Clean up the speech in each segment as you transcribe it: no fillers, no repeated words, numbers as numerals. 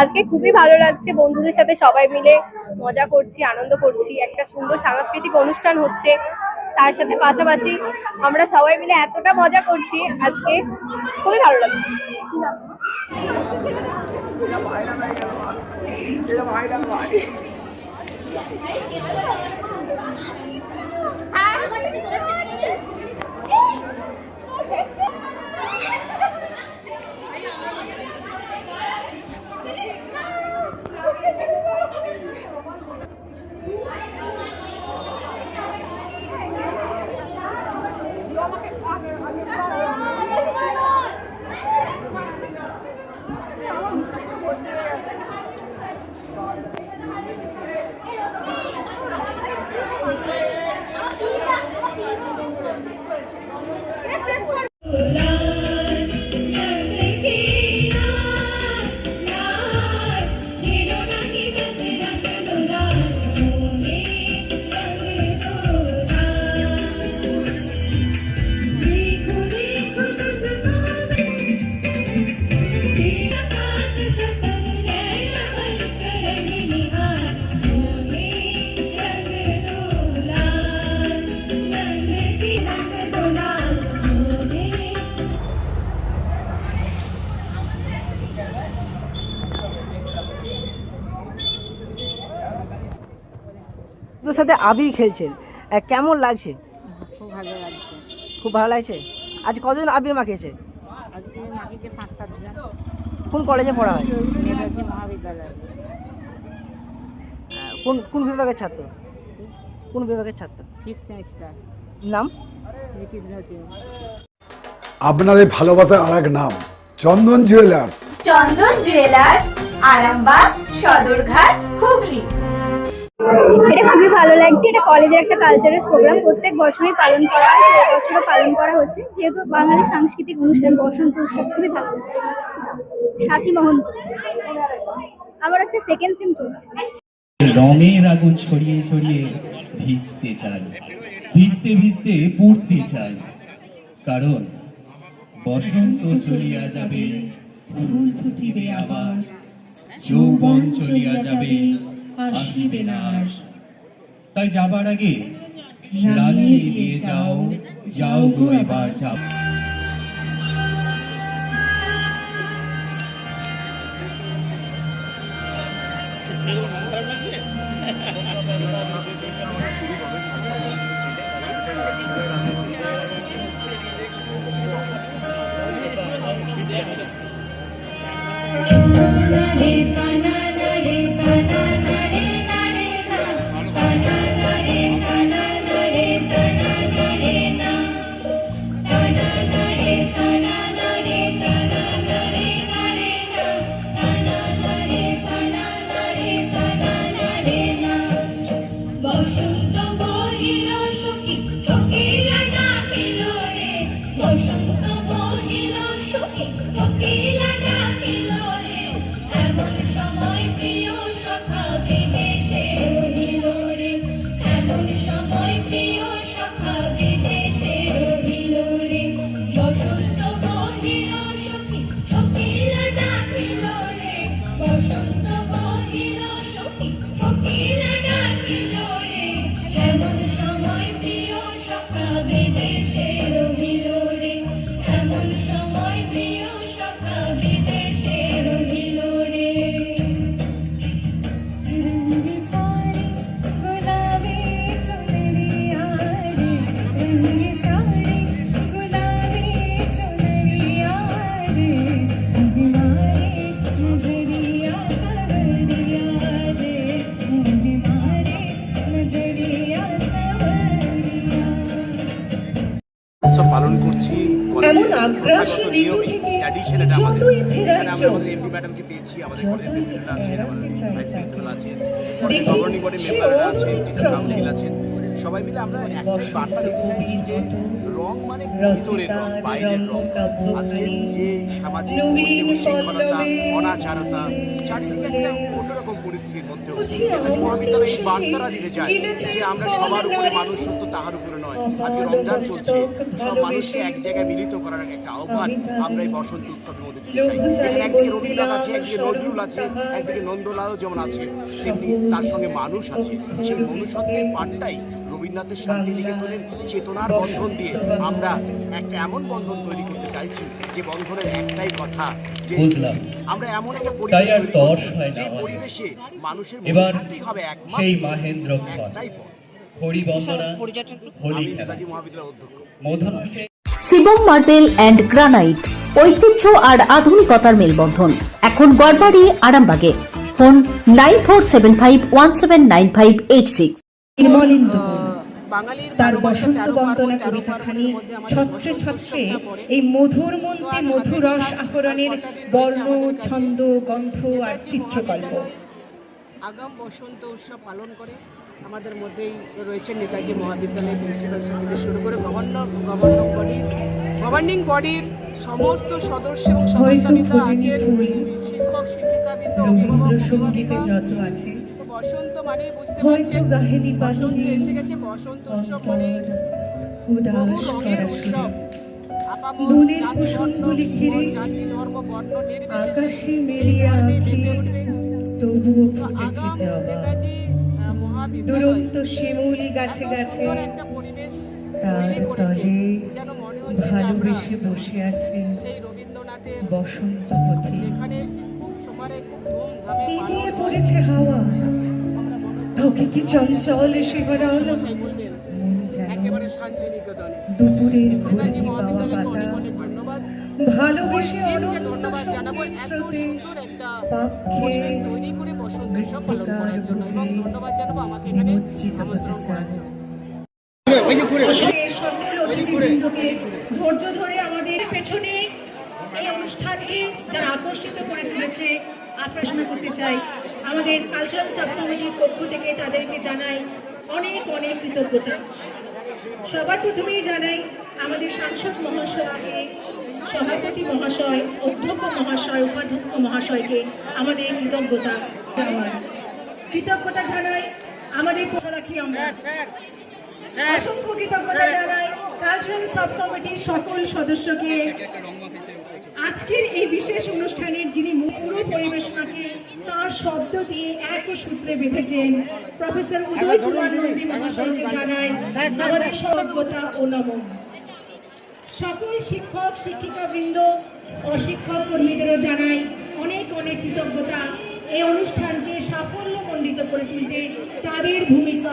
আজকে খুবই ভালো লাগছে, বন্ধুদের সাথে সবাই মিলে মজা করছি, আনন্দ করছি, একটা সুন্দর সাংস্কৃতিক অনুষ্ঠান হচ্ছে। তার সাথে পাশাপাশি আমরা সবাই মিলে এতটা মজা করছি, আজকে খুবই ভালো লাগছে। তোর সাথে আবির খেলছেন, কেমন লাগছে? খুব ভালো লাগছে। খুব ভালো লাগছে। আজ কতজন আবির মাখিয়েছে? আজকে মাটিতে 5-7 জন। কোন কলেজে পড়া হয়? নেতাজি মহাবিদ্যালয়। কোন কোন বিভাগের ছাত্র? কোন বিভাগের ছাত্র? 5th semester. নাম? শ্রীকৃষ্ণ সিং। আপনাদের ভালোবাসার আরেক নাম চন্দন জুয়েলার্স। চন্দন জুয়েলার্স, আরামবাগ, সদরঘাট, হুগলি। এটা খুবই ভালো লাগছে। এটা কলেজের একটা কালচারাল প্রোগ্রাম, প্রত্যেক বছরই পালন করা হয়, এবছরও পালন করা হচ্ছে। যেহেতু বাঙালির সাংস্কৃতিক অনুষ্ঠান বসন্ত উৎসব, খুবই ভালো লাগছে। সাথী মহন্ত, আমার হচ্ছে সেকেন্ড সেম চলছে। রঙের আগুন ছড়িয়ে ছড়িয়ে ভিজতে চাই, ভিজতে ভিজতে পুড়তে চাই, কারণ বসন্ত চলিয়া যাবে, ফুল ফুটিবে আবার, যৌবন চলিয়া যাবে, আসিবে না আর। তাই যাবার আগে রাঙিয়ে দিয়ে যাও, যাও গো এবার যাও। উৎসব পালন করছি। এমন আগ্রাসী ঋতু থেকে যতই ফেরার চোখ, যতই এড়াতে চাই তাকে, দেখি সে অনতিক্রম্য সবাই মিলে আমরা একটাই বার্তা দিতে চাইছি যে রং মানে ভিতরের রং, বাইরের রং। আজকে যে সামাজিক উচ্ছৃঙ্খলতা, অনাচারতা, চারিদিকে একটা অন্যরকম পরিস্থিতির মধ্যে নেতাজি মহাবিদ্যালয় এই বার্তাটা দিতে চায় যে আমরা সবার উপরে মানুষ সত্য, তাহার উপরে নয়। আজকে রমজান চলছে, সব মানুষকে এক জায়গায় মিলিত করার একটা আহ্বান আমরা এই বসন্ত উৎসবের মধ্যে দিতে চাই। এখানে একদিকে রবীন্দ্রনাথ আছে, একদিকে নজরুল আছে, একদিকে নন্দলালও যেমন আছে, তেমনি তার সঙ্গে মানুষ আছে। সেই মনুষ্যত্বের পাঠটাই রবীন্দ্রনাথের শান্তিনিকেতনের চেতনার বন্ধন দিয়ে আমরা একটা এমন বন্ধন তৈরি করতে চাইছি যে বন্ধনের একটাই কথা, যে বুঝলাম। আমরা এমন একটা তাই আর পরিবেশ তর্স হয় না যে আমাদের। পরিবেশে মানুষের এবার মনুষ্যত্বই হবে একমাত্র, সেই মাহেন্দ্রক্ষণ, একটাই পথ। হরিবন্দনা, হোলি আমি খেলা, নেতাজি মহাবিদ্যালয়ের অধ্যক্ষ। মধুমাসে শিবম মার্বেল অ্যান্ড গ্রানাইট, ঐতিহ্য আর আধুনিকতার মেলবন্ধন, এখন গড়বাড়ি আরামবাগে। ফোন 9475179586। নির্মলেন্দু তার বসন্ত বন্দনা কবিতাখানি ছত্রে ছত্রে এই মধুর মন্ত্রে মধুরস আহরণের বর্ণ, ছন্দ, গন্ধ আর চিত্রকল্প। আগাম বসন্ত উৎসব পালন করে আমাদের মধ্যেই রয়েছে নেতাজি মহাবিদ্যালয় প্রিন্সিপাল থেকে শুরু করে গভর্নিং বডির সমস্ত সদস্য এবং সদস্যবৃন্দ আছেন, শিক্ষক শিক্ষিকাবৃন্দ, রবীন্দ্রসঙ্গীতে যত আছে বসন্ত মানে বুঝতে হয়তো পারছেন গাহেনি বসন্ত পাখি এসে গেছে। বসন্ত উৎসব মানে উদাস রঙের করা উৎসব। আপামর দুনের জাতি, কুসুমগুলি ঘিরে জাতি, ধর্ম, বর্ণ নির্বিশেষে আকাশে মেলিয়া আঁখি তবুও ফুটেছে জবা। দুরন্ত শিমুল গাছে গাছে তার তলে ভালোবেসে বসে আছে বসন্ত পথি। এড়িয়ে পড়েছে হাওয়া, ধকে কি চঞ্চল শিহরণ, মন যেন দুপুরের ঘুরনি পাওয়া পাতা, ভালোবেসে অনন্ত সঙ্গীত স্রোতে পাক্ষে মৃত্তিকার বুকে নিমজ্জিত হতে চায়। সকল অতিথিবৃন্দকে ধৈর্য ধরে আমাদের পেছনে এই অনুষ্ঠানকে যারা আকর্ষিত করে তুলেছে আপ্রাসনা করতে চাই। আমাদের কালচারাল সাব কমিটির পক্ষ থেকে তাদেরকে জানাই অনেক অনেক কৃতজ্ঞতা। সবার প্রথমেই জানাই আমাদের সাংসদ মহাশয়কে, সভাপতি মহাশয়, অধ্যক্ষ মহাশয়, উপাধ্যক্ষ মহাশয়কে আমাদের কৃতজ্ঞতা জানাই। আমাদের রাখি আমরা অসংখ্য কৃতজ্ঞতা জানাই কালচারাল সাব কমিটির সকল সদস্যকে। আজকের এই বিশেষ অনুষ্ঠানের যিনি পুরো পরিবেশনাকে তার শব্দ দিয়ে এক সূত্রে বেঁধেছেন প্রফেসর উদয় কুমার নন্দী মহাশয়কে জানাই আমাদের সর্বতা ও নমন। সকল শিক্ষক শিক্ষিকাবৃন্দ, অশিক্ষক কর্মীদেরও জানাই অনেক অনেক কৃতজ্ঞতা। এই অনুষ্ঠানকে সাফল্যমণ্ডিত করে তুলতে তাদের ভূমিকা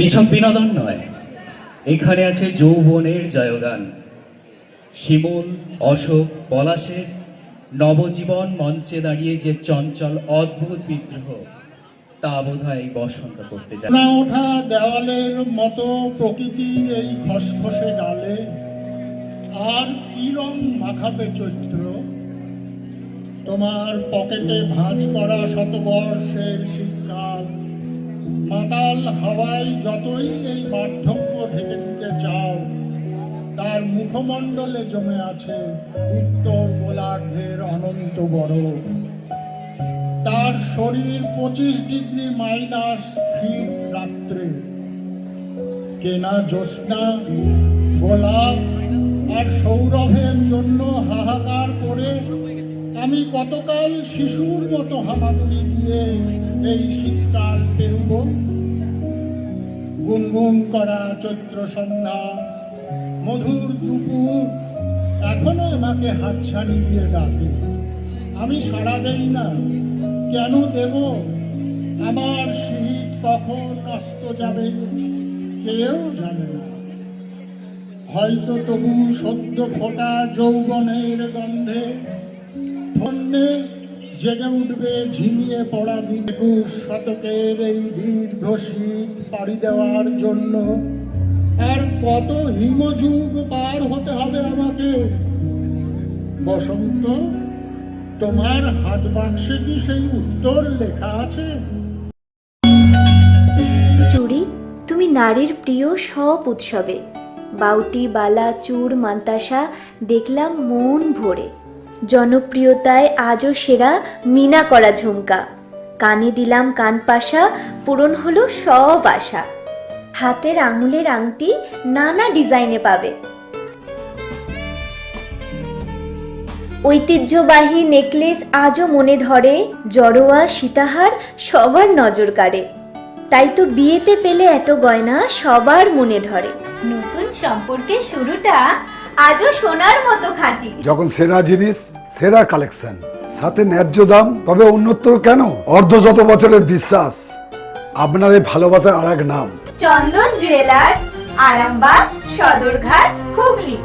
নিছক বিনোদন নয়, এখানে আছে যৌবনের জয়গান। শিমুল, অশোক, পলাশের নবজীবন মঞ্চে দাঁড়িয়ে যে চঞ্চল অদ্ভুত বিদ্রোহ, তা বোধহয় বসন্ত করতে যায়। না ওঠা দেওয়ালের মতো প্রকৃতির এই খসখসে গালে আর কি রং মাখাবে চৈত্র? তোমার পকেটে ভাঁজ করা শতবর্ষের শীতকাল মাতাল হাওয়ায় যতই এই বার্ধক্য ঢেকে দিতে চাও, তার মুখমণ্ডলে জমে আছে উত্তর গোলার্ধের অনন্ত বরফ। তার শরীর 25 ডিগ্রি মাইনাস শীত রাত্রে। কেনা জ্যোৎস্না, গোলাপ আর সৌরভের জন্য হাহাকার করে আমি কতকাল শিশুর মতো হামাগুড়ি দিয়ে এই শীতকাল পেরুব। গুনগুন করা চৈত্র সন্ধ্যা, মধুর দুপুর এখনো আমাকে হাতছানি দিয়ে ডাকে। আমি সাড়া দেই না। কেন দেব? আমার শীত কখন অস্ত যাবে কেউ জানে না। হয়তো তবু সদ্য ফোটা যৌবনের গন্ধে ফন্যে জেগে উঠবে ঝিমিয়ে পড়া 21 শতকের এই দীর্ঘ শীত পাড়ি দেওয়ার জন্য। আর কত হিমযুগ পার হতে হবে আমাকে। বসন্ত, তোমার হাত বাক্সে কি সেই উত্তর লেখা আছে? চুড়ি, তুমি নারীর প্রিয় সব উৎসবে বাউটি, বালা, চূড়, মান্তাসা দেখলাম মন ভরে। জনপ্রিয়তায় আজও সেরা মিনা করা ঝুমকা। কানে দিলাম কানপাশা, পূরণ হলো সব আশা। হাতের আঙুলের আংটি নানা ডিজাইনে পাবে। ঐতিহ্যবাহী নেকলেস আজও মনে ধরে, জড়োয়া, সীতাহার সবার নজর কাড়ে। তাই তো বিয়েতে পেলে এত গয়না সবার মনে ধরে। নতুন সম্পর্কের শুরুটা আজও সোনার মতো খাঁটি। যখন সেরা জিনিস, সেরা কালেকশন, সাথে ন্যায্য দাম, তবে উন্নতর কেন? অর্ধশত বছরের বিশ্বাস, আপনাদের ভালোবাসার আরেক নাম চন্দন জুয়েলার্স, আরামবাগ, সদরঘাট, হুগলি।